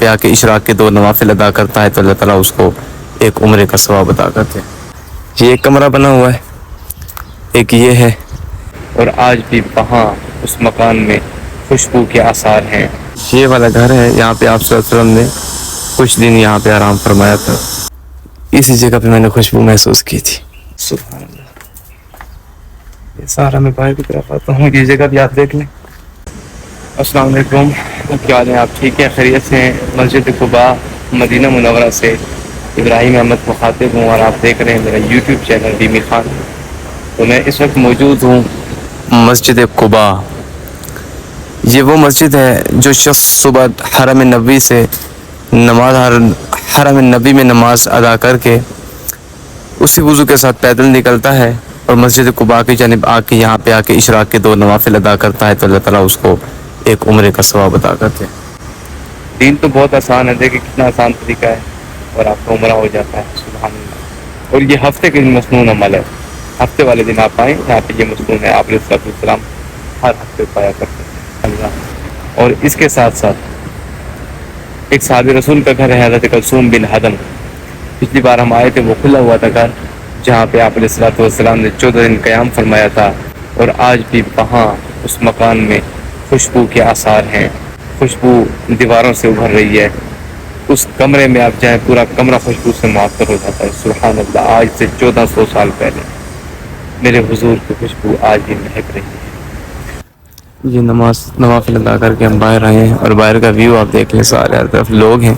پہ آ کے اشراق کے 2 نوافل ادا کرتا ہے تو اللہ تعالیٰ اس کو ایک عمرے کا ثواب عطا کرتے ہیں۔ یہ ایک کمرہ بنا ہوا ہے، ایک یہ ہے، اور آج بھی وہاں اس مکان میں خوشبو کے آثار ہیں۔ یہ والا گھر ہے، یہاں پہ آپ صلی اللہ علیہ وسلم نے کچھ دن یہاں پہ آرام فرمایا تھا، اسی جگہ پہ میں نے خوشبو محسوس کی تھی۔ سبحان اللہ۔ یہ سارا میں باہر کی طرف آتا ہوں، یہ جگہ بھی آپ دیکھ لیں۔ السلام علیکم، کیا حال ہیں؟ آپ ٹھیک ہیں؟ خیریت سے ہیں؟ مسجد قباء مدینہ منورہ سے ابراہیم احمد مخاطب ہوں، اور آپ دیکھ رہے ہیں میرا یوٹیوب چینل ڈیمی خان۔ تو میں اس وقت موجود ہوں مسجد قباء۔ یہ وہ مسجد ہے جو شخص صبح حرم نبوی سے حرم نبی میں نماز ادا کر کے اسی وضو کے ساتھ پیدل نکلتا ہے اور مسجد قباء کی جانب آ کے یہاں پہ آ کے اشراق کے 2 نوافل ادا کرتا ہے تو اللہ تعالیٰ اس کو ایک عمرے کا ثواب عطا کرتے ہیں۔ دین تو بہت آسان ہے، دیکھیں کتنا آسان طریقہ ہے، اور آپ کا عمرہ ہو جاتا ہے۔ سبحان اللہ۔ اور یہ ہفتے کے دن مصنون عمل ہے، ہفتے والے دن آپ آئیں، یہاں پہ یہ مصنون ہے، آپ علیہ السلام ہر ہفتے پایا کرتے ہیں اللہ۔ اور اس کے ساتھ ساتھ ایک صحابی رسول کا گھر ہے حضرت کلثوم بن حدم، پچھلی بار ہم آئے تھے، وہ کھلا ہوا تھا گھر، جہاں پہ آپ علیہ السلام نے 14 دن قیام فرمایا تھا، اور آج بھی وہاں اس مکان میں خوشبو کے آثار ہیں، خوشبو دیواروں سے ابھر رہی ہے۔ اس کمرے میں آپ جائیں، پورا کمرہ خوشبو سے معطر ہو جاتا ہے۔ سبحان اللہ۔ آج سے 1400 سال پہلے میرے حضور کی خوشبو آج بھی مہک رہی ہے۔ یہ نوافل ادا کر کے ہم باہر آئے ہیں، اور باہر کا ویو آپ دیکھ لیں، سارے ہر طرف لوگ ہیں،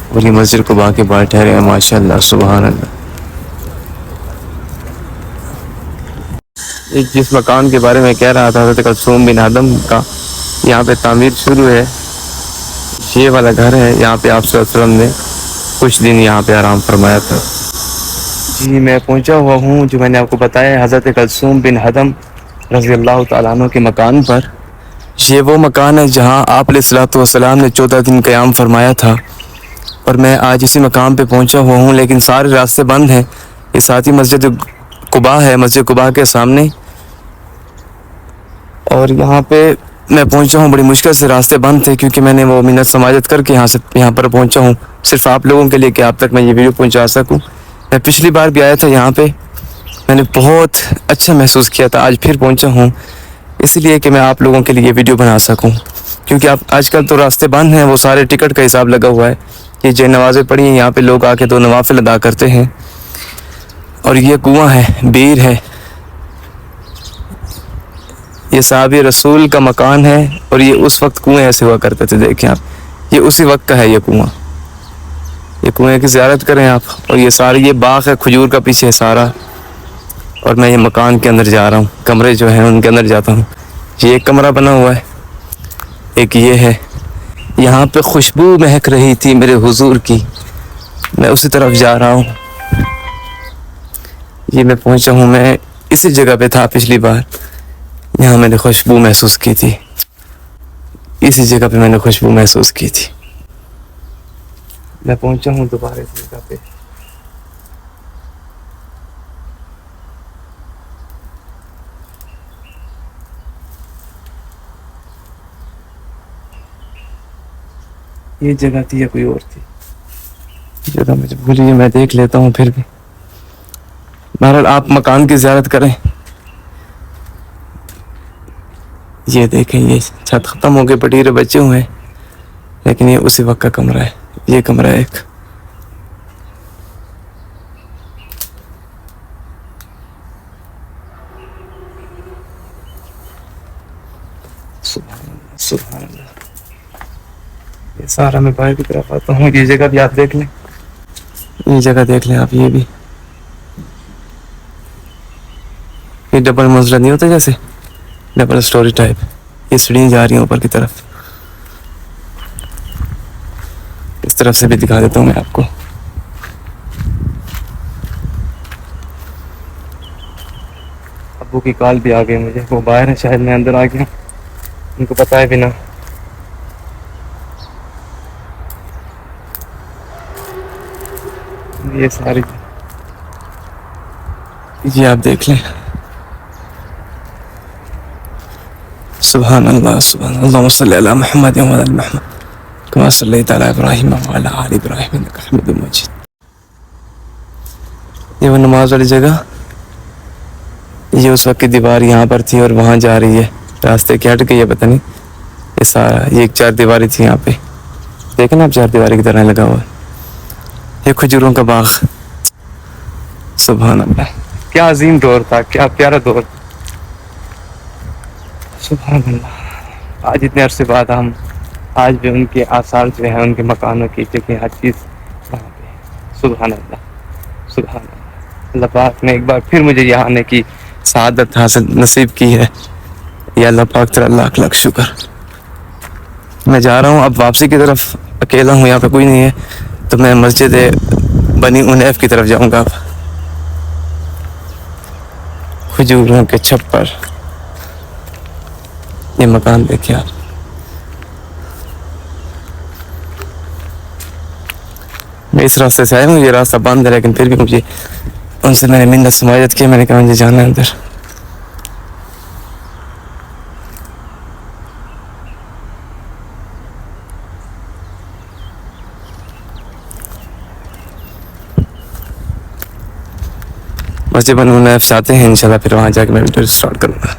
اور یہ مسجد قباء کے باہر ٹھہرے ہیں۔ ماشاء اللہ، سبحان اللہ۔ جس مکان کے بارے میں کہہ رہا تھا حضرت کلثوم بن حدم کا، یہاں پہ تعمیر شروع ہے، یہ والا گھر ہے، یہاں پہ آپ صلی اللہ علیہ وسلم نے کچھ دن یہاں پہ آرام فرمایا تھا۔ جی میں پہنچا ہوا ہوں، جو میں نے آپ کو بتایا، حضرت کلثوم بن حدم رضی اللہ تعالیٰ عنہ کے مکان پر۔ یہ وہ مکان ہے جہاں آپ علیہ السلام نے 14 دن قیام فرمایا تھا، اور میں آج اسی مقام پہ پہنچا ہوا ہوں، لیکن سارے راستے بند ہیں۔ یہ ساتھ ہی مسجد قباء ہے، مسجد قباء کے سامنے، اور یہاں پہ میں پہنچا ہوں، بڑی مشکل سے راستے بند تھے، کیونکہ میں نے وہ منت سماجت کر کے یہاں پر پہنچا ہوں، صرف آپ لوگوں کے لیے کہ آپ تک میں یہ ویڈیو پہنچا سکوں۔ میں پچھلی بار بھی آیا تھا یہاں پہ، میں نے بہت اچھا محسوس کیا تھا، آج پھر پہنچا ہوں اس لیے کہ میں آپ لوگوں کے لیے یہ ویڈیو بنا سکوں، کیونکہ آج کل تو راستے بند ہیں، وہ سارے ٹکٹ کا حساب لگا ہوا ہے۔ یہ جو نمازیں پڑھی ہیں، یہاں پہ لوگ آ کے 2 نوافل ادا کرتے ہیں، اور یہ کنواں ہے، بیر ہے، یہ صحابی رسول کا مکان ہے، اور یہ اس وقت کنویں ایسے ہوا کرتے تھے، دیکھیں آپ، یہ اسی وقت کا ہے یہ کنواں۔ یہ کنویں کی زیارت کریں آپ، اور یہ سارے یہ باغ ہے کھجور کا پیچھے سارا، اور میں یہ مکان کے اندر جا رہا ہوں، کمرے جو ہیں ان کے اندر جاتا ہوں۔ یہ ایک کمرہ بنا ہوا ہے، ایک یہ ہے، یہاں پہ خوشبو مہک رہی تھی میرے حضور کی، میں اسی طرف جا رہا ہوں۔ یہ میں پہنچا ہوں، میں اسی جگہ پہ تھا پچھلی بار، یہاں میں نے خوشبو محسوس کی تھی، اسی جگہ پہ میں نے خوشبو محسوس کی تھی۔ میں پہنچا ہوں دوبارہ اس جگہ پہ۔ یہ جگہ تھی یا کوئی اور تھی؟ یہ جگہ مجھے بھولی ہے، میں دیکھ لیتا ہوں پھر بھی۔ بہرحال آپ مکان کی زیارت کریں۔ یہ دیکھیں، یہ چھت ختم ہو کے پٹیرے بچے ہوئے ہیں، لیکن یہ اسی وقت کا کمرہ ہے، یہ کمرہ ہے ایک۔ سبحان اللہ۔ یہ سارا میں باہر کی طرف آتا ہوں، یہ جگہ بھی آپ دیکھ لیں، یہ جگہ دیکھ لیں آپ، یہ بھی، یہ ڈبل منزلہ نہیں ہوتا جیسے ڈبل سٹوری ٹائپ، یہ سیڑھیاں جا رہی ہیں اوپر کی طرف، اس طرف سے بھی دکھا دیتا ہوں میں آپ کو۔ ابو کی کال بھی آ گئی مجھے، وہ باہر ہے، شاید میں اندر آ گیا، ان کو پتا ہے بھی نہ۔ یہ ساری جی آپ دیکھ لیں۔ سبحان اللہ، سبحان اللہ، اللہم صلی علی محمد وعلی آل محمد کما صلی تعالی ابراہیم وعلی آل ابراہیم انک حمید مجید. یہ وہ نماز والی جگہ، یہ اس وقت کی دیوار یہاں پر تھی اور وہاں جا رہی ہے، راستے کی ہٹ گئی ہے پتہ نہیں. یہ سارا یہ ایک چار دیواری تھی یہاں پہ، دیکھیں نا آپ چار دیواری کی طرح لگا ہوا ہے. یہ کھجوروں کا باغ. سبحان اللہ، کیا عظیم دور تھا، کیا پیارا دور تھا. سبحان اللہ. آج اتنے عرصے بعد ہم آج بھی ان کے آثار جو ہیں، ان کے مکانوں کی جگہ، ہر چیز وہاں پہ. سبحان اللہ، سبحان اللہ. اللہ پاک نے ایک بار پھر مجھے یہاں آنے کی سعادت حاصل نصیب کی ہے. یا اللہ پاک تیرا لاکھ لاکھ شکر. میں جا رہا ہوں اب واپسی کی طرف، اکیلا ہوں، یہاں پہ کوئی نہیں ہے، تو میں مسجد بنی انیف کی طرف جاؤں گا. اب کھجوروں کے چھپر، یہ مکان دیکھیں آپ. میں اس راستے سے آیا ہوں، یہ راستہ بند ہے، لیکن پھر بھی مجھے ان سے میں نے منت سماجت کی، میں نے کہا مجھے جانا ہے اندر. مسجد بنی انیف سے آتے ہیں انشاءاللہ، پھر وہاں جا کے میں ویڈیو اسٹارٹ کروں گا.